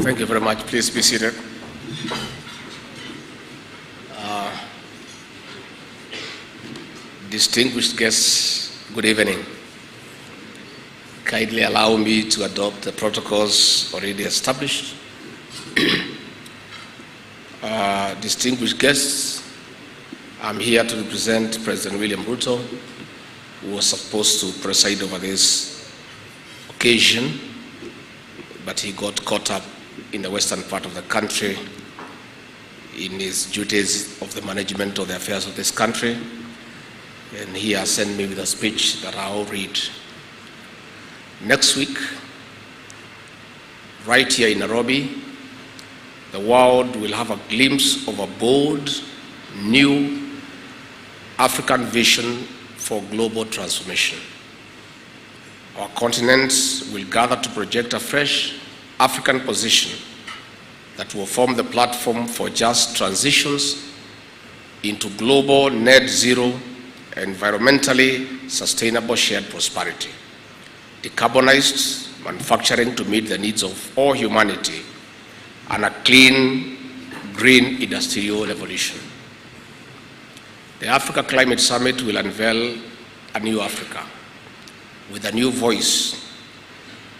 Thank you very much. Please be seated. Distinguished guests, good evening. Kindly allow me to adopt the protocols already established. Distinguished guests, I'm here to represent President William RUTO, who was supposed to preside over this occasion, but he got caught up in the western part of the country in his duties of the management of the affairs of this country. And he has sent me with a speech that I'll read. Next week, right here in Nairobi, the world will have a glimpse of a bold, new African vision for global transformation. Our continent will gather to project a fresh African position that will form the platform for just transitions into global net zero, environmentally sustainable shared prosperity, decarbonized manufacturing to meet the needs of all humanity, and a clean, green industrial revolution. The Africa Climate Summit will unveil a new Africa with a new voice,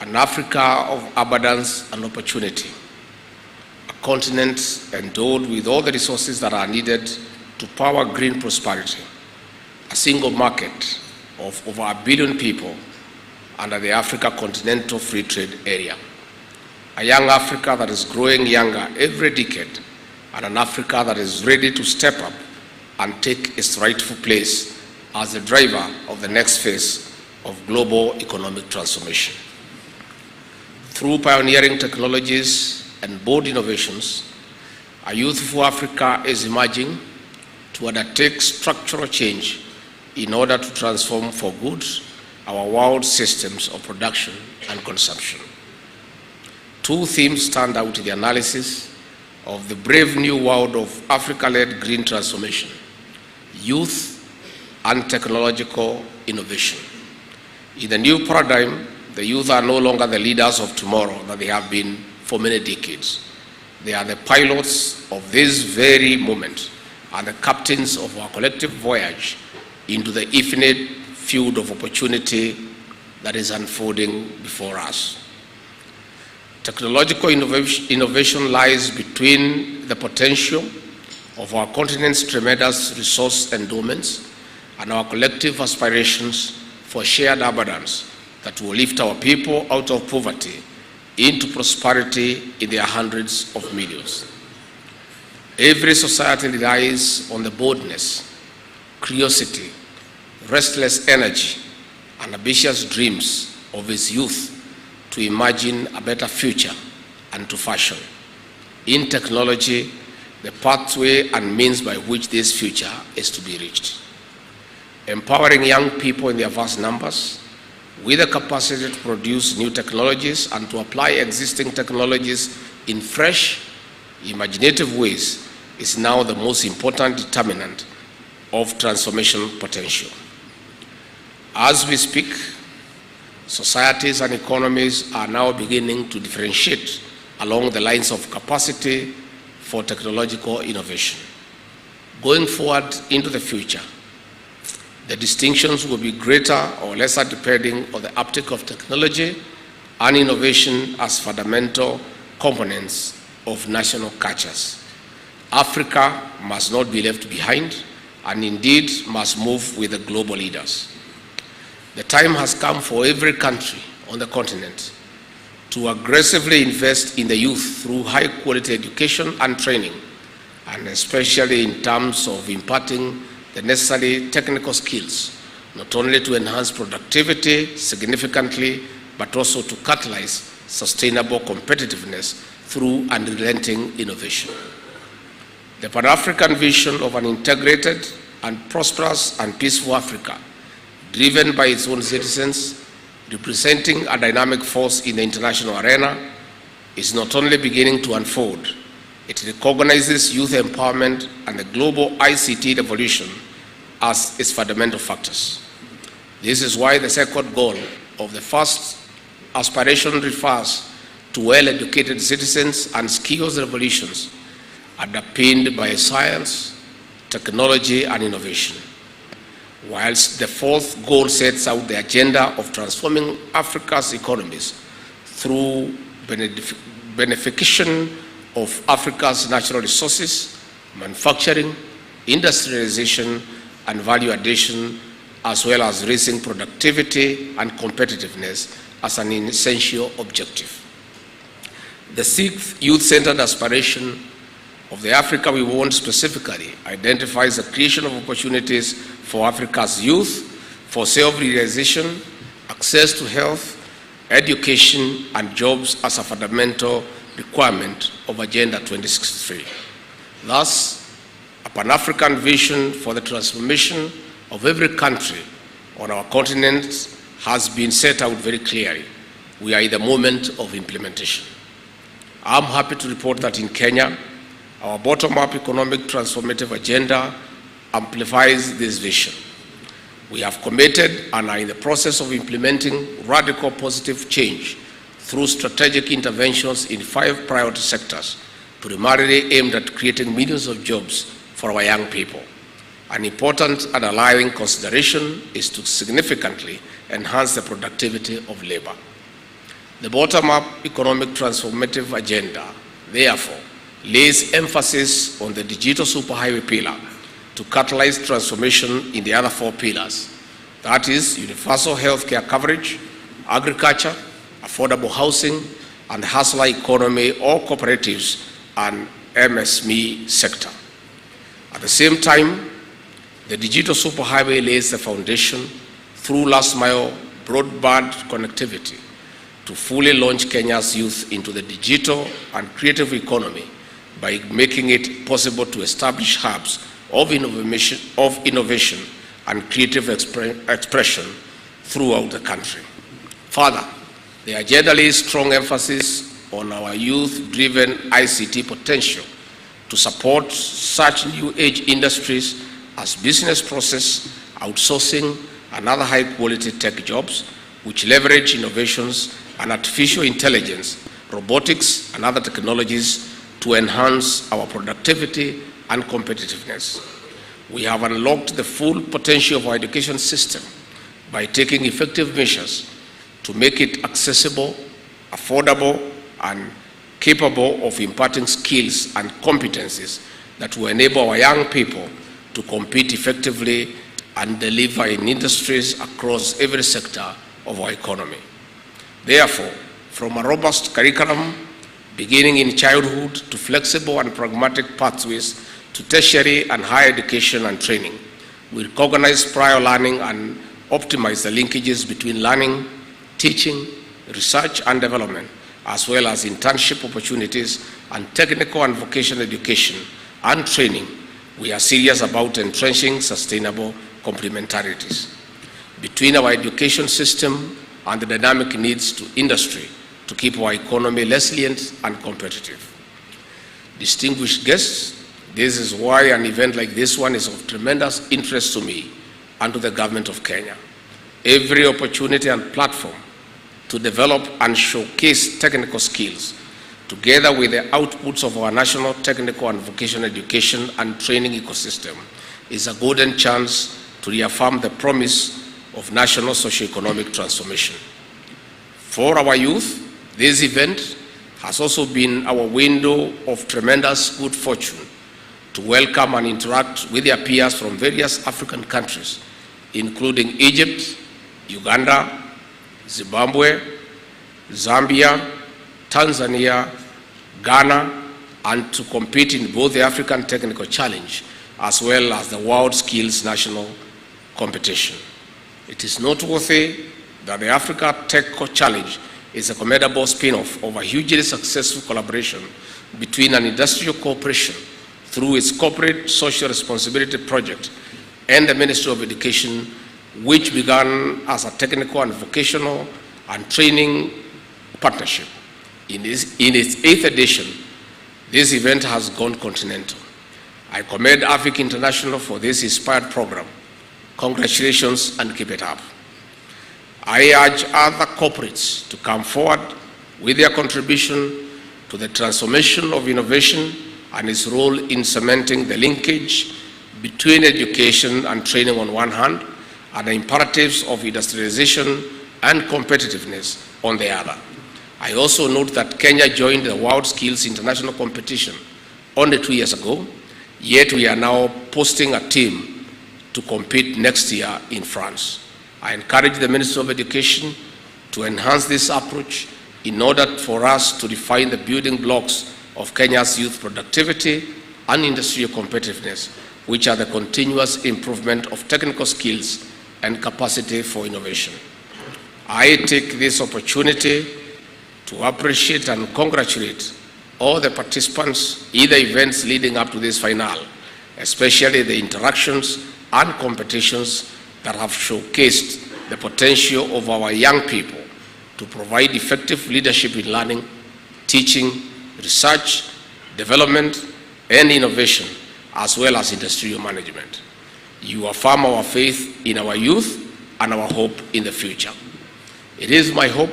an Africa of abundance and opportunity, a continent endowed with all the resources that are needed to power green prosperity, a single market of over 1 billion people under the Africa Continental Free Trade Area, a young Africa that is growing younger every decade, and an Africa that is ready to step up and take its rightful place as the driver of the next phase of global economic transformation. Through pioneering technologies and bold innovations, a youthful Africa is emerging to undertake structural change in order to transform for good our world systems of production and consumption. Two themes stand out in the analysis of the brave new world of Africa-led green transformation: youth and technological innovation. In the new paradigm, the youth are no longer the leaders of tomorrow that they have been for many decades. They are the pilots of this very moment and the captains of our collective voyage into the infinite field of opportunity that is unfolding before us. Technological innovation lies between the potential of our continent's tremendous resource endowments and our collective aspirations for shared abundance that will lift our people out of poverty into prosperity in their hundreds of millions. Every society relies on the boldness, curiosity, restless energy, and ambitious dreams of its youth to imagine a better future and to fashion, in technology, the pathway and means by which this future is to be reached. Empowering young people in their vast numbers with the capacity to produce new technologies and to apply existing technologies in fresh, imaginative ways is now the most important determinant of transformation potential. As we speak, societies and economies are now beginning to differentiate along the lines of capacity for technological innovation. Going forward into the future, the distinctions will be greater or lesser depending on the uptake of technology and innovation as fundamental components of national cultures. Africa must not be left behind and indeed must move with the global leaders. The time has come for every country on the continent to aggressively invest in the youth through high-quality education and training, and especially in terms of imparting the necessary technical skills, not only to enhance productivity significantly, but also to catalyze sustainable competitiveness through unrelenting innovation. The Pan-African vision of an integrated and prosperous and peaceful Africa, driven by its own citizens, representing a dynamic force in the international arena, is not only beginning to unfold, it recognizes youth empowerment and the global ICT revolution as its fundamental factors. This is why the second goal of the first aspiration refers to well-educated citizens and skills revolutions underpinned by science, technology, and innovation. Whilst the fourth goal sets out the agenda of transforming Africa's economies through benefication of Africa's natural resources, manufacturing, industrialization, and value addition, as well as raising productivity and competitiveness as an essential objective. The sixth youth-centered aspiration of the Africa we want specifically identifies the creation of opportunities for Africa's youth for self-realization, access to health, education, and jobs as a fundamental requirement of Agenda 2063. Thus, a Pan-African vision for the transformation of every country on our continent has been set out very clearly. We are in the moment of implementation. I'm happy to report that in Kenya, our bottom-up economic transformative agenda amplifies this vision. We have committed and are in the process of implementing radical positive change through strategic interventions in 5 priority sectors, primarily aimed at creating millions of jobs for our young people. An important underlying consideration is to significantly enhance the productivity of labor. The bottom-up economic transformative agenda, therefore, lays emphasis on the digital superhighway pillar to catalyze transformation in the other 4 pillars. That is, universal healthcare coverage, agriculture, affordable housing, and the hustler economy or cooperatives and MSME sector. At the same time, the digital superhighway lays the foundation through last-mile broadband connectivity to fully launch Kenya's youth into the digital and creative economy by making it possible to establish hubs of innovation and creative expression throughout the country. Further, the agenda lays strong emphasis on our youth-driven ICT potential to support such new-age industries as business process, outsourcing, and other high-quality tech jobs which leverage innovations and artificial intelligence, robotics, and other technologies to enhance our productivity and competitiveness. We have unlocked the full potential of our education system by taking effective measures to make it accessible, affordable, and capable of imparting skills and competencies that will enable our young people to compete effectively and deliver in industries across every sector of our economy. Therefore, from a robust curriculum, beginning in childhood to flexible and pragmatic pathways to tertiary and higher education and training, we recognize prior learning and optimize the linkages between learning, teaching, research and development, as well as internship opportunities and technical and vocational education and training. We are serious about entrenching sustainable complementarities between our education system and the dynamic needs to industry to keep our economy resilient and competitive. Distinguished guests, this is why an event like this one is of tremendous interest to me and to the government of Kenya. Every opportunity and platform to develop and showcase technical skills, together with the outputs of our national technical and vocational education and training ecosystem, is a golden chance to reaffirm the promise of national socio-economic transformation. For our youth, this event has also been our window of tremendous good fortune to welcome and interact with their peers from various African countries, including Egypt, Uganda, Zimbabwe, Zambia, Tanzania, Ghana, and to compete in both the African Technical Challenge as well as the World Skills National Competition. It is noteworthy that the Africa Tech Challenge is a commendable spin-off of a hugely successful collaboration between an industrial corporation through its corporate social responsibility project and the Ministry of Education, which began as a technical and vocational and training partnership. In its 8th edition, this event has gone continental. I commend AFIC International for this inspired program. Congratulations and keep it up. I urge other corporates to come forward with their contribution to the transformation of innovation and its role in cementing the linkage between education and training on one hand, and the imperatives of industrialization and competitiveness on the other. I also note that Kenya joined the World Skills International Competition only 2 years ago, yet we are now posting a team to compete next year in France. I encourage the Minister of Education to enhance this approach in order for us to define the building blocks of Kenya's youth productivity and industrial competitiveness, which are the continuous improvement of technical skills and capacity for innovation. I take this opportunity to appreciate and congratulate all the participants in the events leading up to this finale, especially the interactions and competitions that have showcased the potential of our young people to provide effective leadership in learning, teaching, research, development, and innovation, as well as industrial management. You affirm our faith in our youth and our hope in the future. It is my hope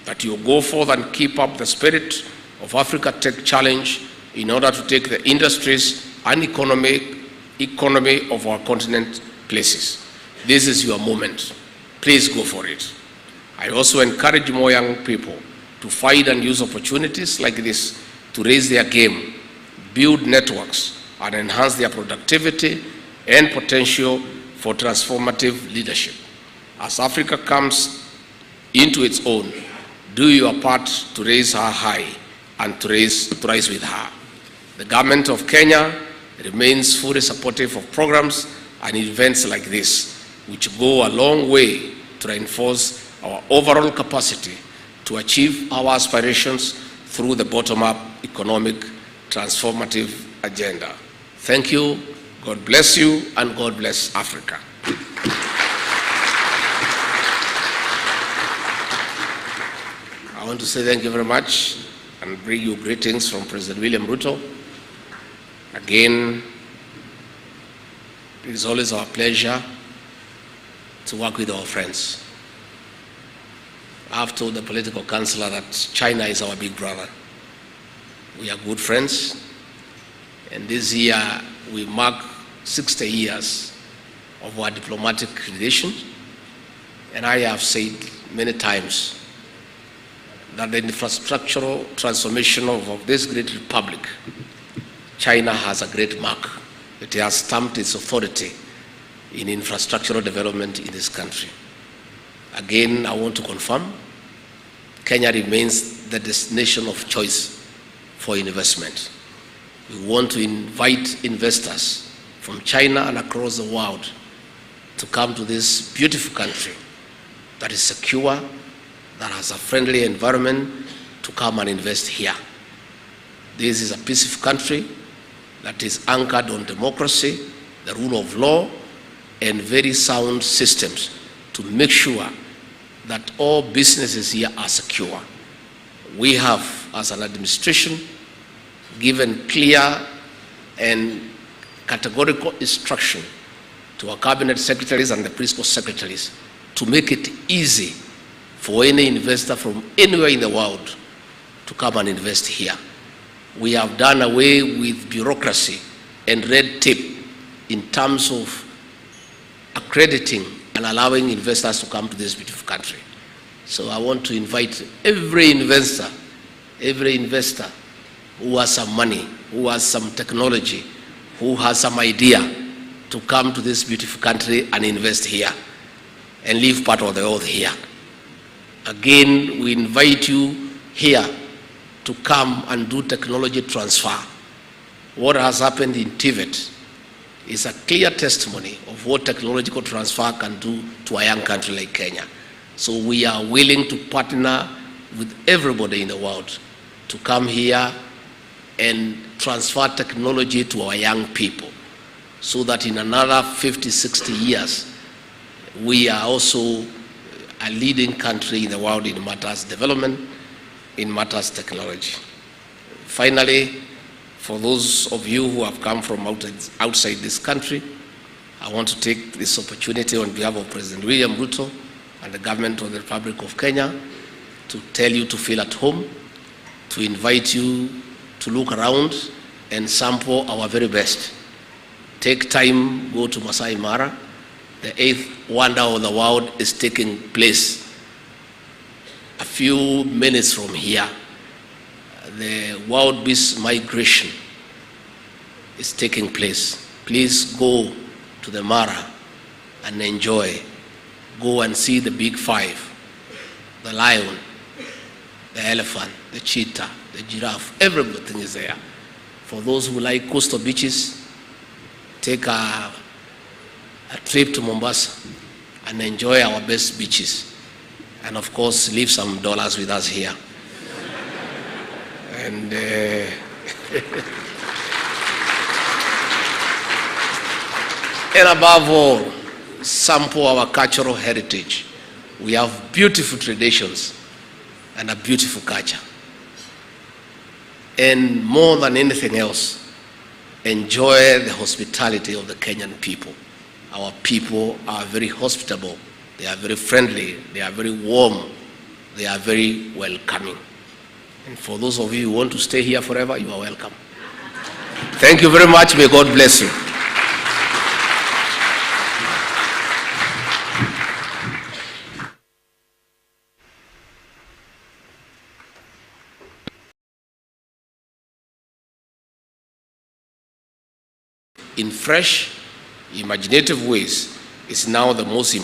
that you go forth and keep up the spirit of Africa Tech Challenge in order to take the industries and economy of our continent places. This is your moment. Please go for it. I also encourage more young people to find and use opportunities like this to raise their game, build networks, and enhance their productivity and potential for transformative leadership. As Africa comes into its own, do your part to raise her high and to rise with her. The government of Kenya remains fully supportive of programs and events like this, which go a long way to reinforce our overall capacity to achieve our aspirations through the bottom-up economic transformative agenda. Thank you, God bless you, and God bless Africa. I want to say thank you very much and bring you greetings from President William Ruto. Again, it is always our pleasure to work with our friends. I've told the political counselor that China is our big brother. We are good friends, and this year we mark 60 years of our diplomatic relations, and I have said many times that the infrastructural transformation of this great republic, China has a great mark. It has stamped its authority in infrastructural development in this country. Again, I want to confirm, Kenya remains the destination of choice for investment. We want to invite investors from China and across the world to come to this beautiful country that is secure, that has a friendly environment, to come and invest here. This is a peaceful country that is anchored on democracy, the rule of law, and very sound systems to make sure that all businesses here are secure. We have, as an administration, given clear and categorical instruction to our cabinet secretaries and the principal secretaries to make it easy for any investor from anywhere in the world to come and invest here. We have done away with bureaucracy and red tape in terms of accrediting and allowing investors to come to this beautiful country. So I want to invite every investor who has some money, who has some technology, who has some idea to come to this beautiful country and invest here and live part of the earth here. Again, we invite you here to come and do technology transfer. What has happened in Tibet is a clear testimony of what technological transfer can do to a young country like Kenya. So we are willing to partner with everybody in the world to come here and transfer technology to our young people, so that in another 50, 60 years, we are also a leading country in the world in matters development, in matters technology. Finally, for those of you who have come from outside this country, I want to take this opportunity on behalf of President William Ruto and the government of the Republic of Kenya to tell you to feel at home, to invite you to look around and sample our very best. Take time, go to Masai Mara. The eighth wonder of the world is taking place a few minutes from here. The wild beast migration is taking place. Please go to the Mara and enjoy. Go and see the big five: the lion, the elephant, the cheetah, the giraffe. Everything is there. For those who like coastal beaches, take a trip to Mombasa and enjoy our best beaches. And of course, leave some dollars with us here. And and above all, sample our cultural heritage. We have beautiful traditions and a beautiful culture. And more than anything else, enjoy the hospitality of the Kenyan people. Our people are very hospitable. They are very friendly. They are very warm. They are very welcoming. And for those of you who want to stay here forever, you are welcome. Thank you very much. May God bless you. In fresh, imaginative ways is now the most important.